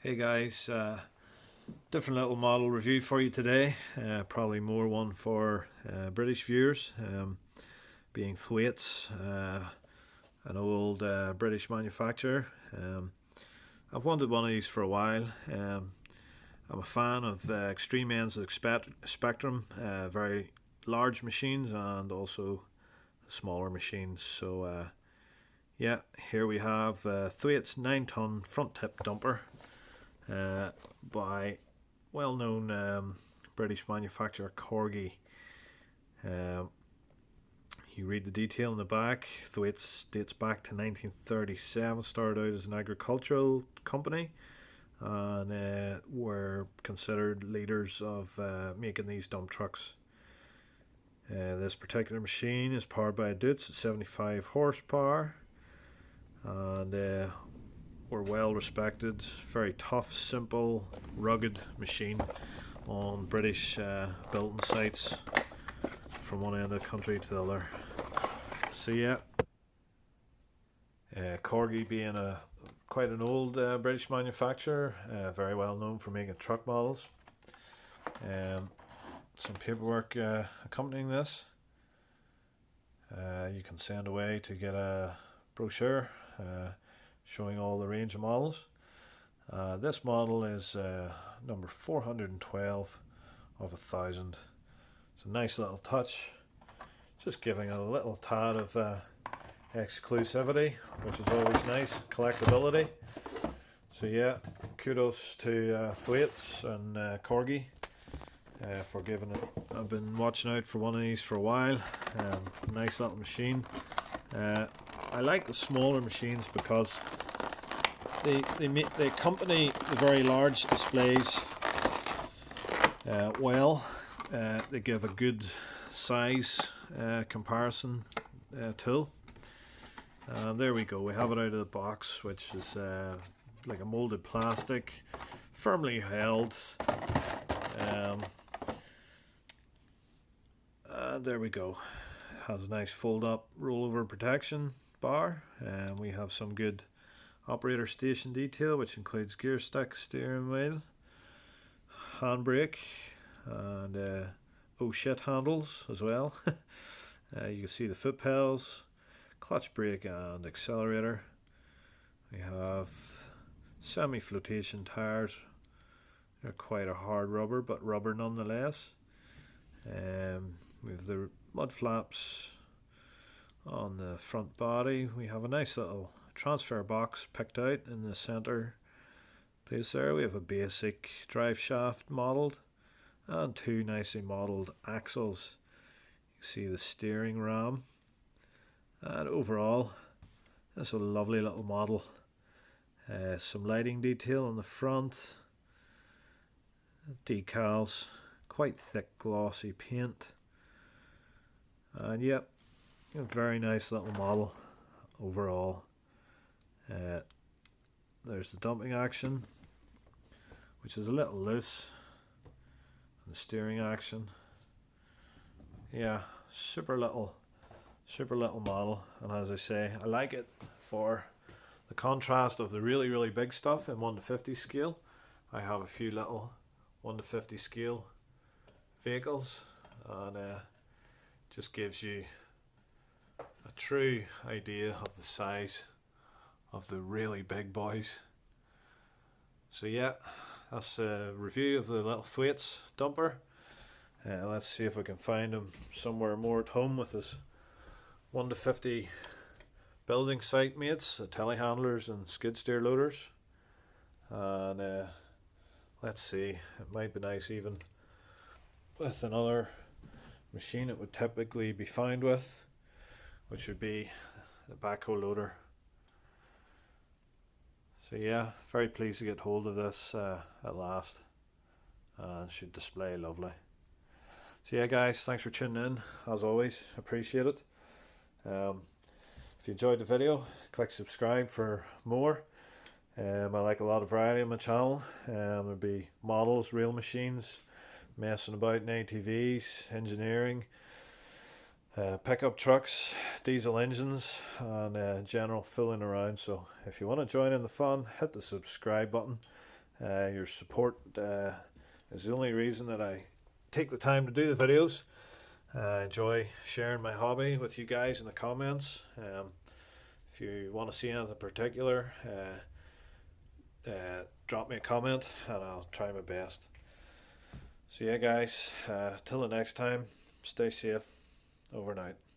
Hey guys, different little model review for you today. Probably more one for British viewers, being thwaites, an old British manufacturer. I've wanted one of these for a while. I'm a fan of extreme ends of the spectrum, very large machines and also smaller machines. So yeah, here we have thwaites 9-ton front tip dumper by well-known British manufacturer Corgi. Um, you read the detail in the back. Thwaites dates back to 1937. Started out as an agricultural company and were considered leaders of making these dump trucks. This particular machine is powered by a Dutz at 75 horsepower and were well respected. Very tough, simple, rugged machine on British building sites from one end of the country to the other. So yeah, Corgi being a quite an old British manufacturer, very well known for making truck models. Some paperwork accompanying this. You can send away to get a brochure showing all the range of models. This model is number 412 of 1,000. It's a nice little touch, just giving a little tad of exclusivity, which is always nice, collectability. So yeah, kudos to thwaites and Corgi for giving it. I've been watching out for one of these for a while. Nice little machine. I like the smaller machines because they accompany the very large displays well. They give a good size comparison tool. There we go. We have it out of the box, which is like a molded plastic, firmly held. There we go. Has a nice fold-up rollover protection bar, and we have some good operator station detail, which includes gear stick, steering wheel, handbrake, and oh shit handles as well. You can see the foot pedals, clutch, brake, and accelerator. We have semi-flotation tires. They're quite a hard rubber, but rubber nonetheless. We have the mud flaps on the front body. We have a nice little transfer box picked out in the center place there. We have a basic drive shaft modelled and two nicely modelled axles. You see the steering ram, and overall it's a lovely little model. Some lighting detail on the front, decals, quite thick glossy paint, and yep, a very nice little model overall. There's the dumping action, which is a little loose, and the steering action. Yeah, super little model, and as I say, I like it for the contrast of the really big stuff in 1 to 50 scale. I have a few little 1 to 50 scale vehicles, and just gives you a true idea of the size of the really big boys. So yeah, that's a review of the little thwaites dumper. Let's see if we can find him somewhere more at home with his 1 to 50 building site mates, telehandlers and skid steer loaders. And let's see, it might be nice even with another machine it would typically be found with, which would be the backhoe loader. So yeah, very pleased to get hold of this at last, and should display lovely. So yeah guys, thanks for tuning in, as always, appreciate it. If you enjoyed the video, click subscribe for more. I like a lot of variety on my channel. There'll be models, real machines, messing about in ATVs, engineering, pickup trucks, diesel engines, and general fooling around. So if you want to join in the fun, hit the subscribe button. Your support is the only reason that I take the time to do the videos. I enjoy sharing my hobby with you guys in the comments. If you want to see anything particular, drop me a comment and I'll try my best. So yeah guys, till the next time, stay safe. Over and out.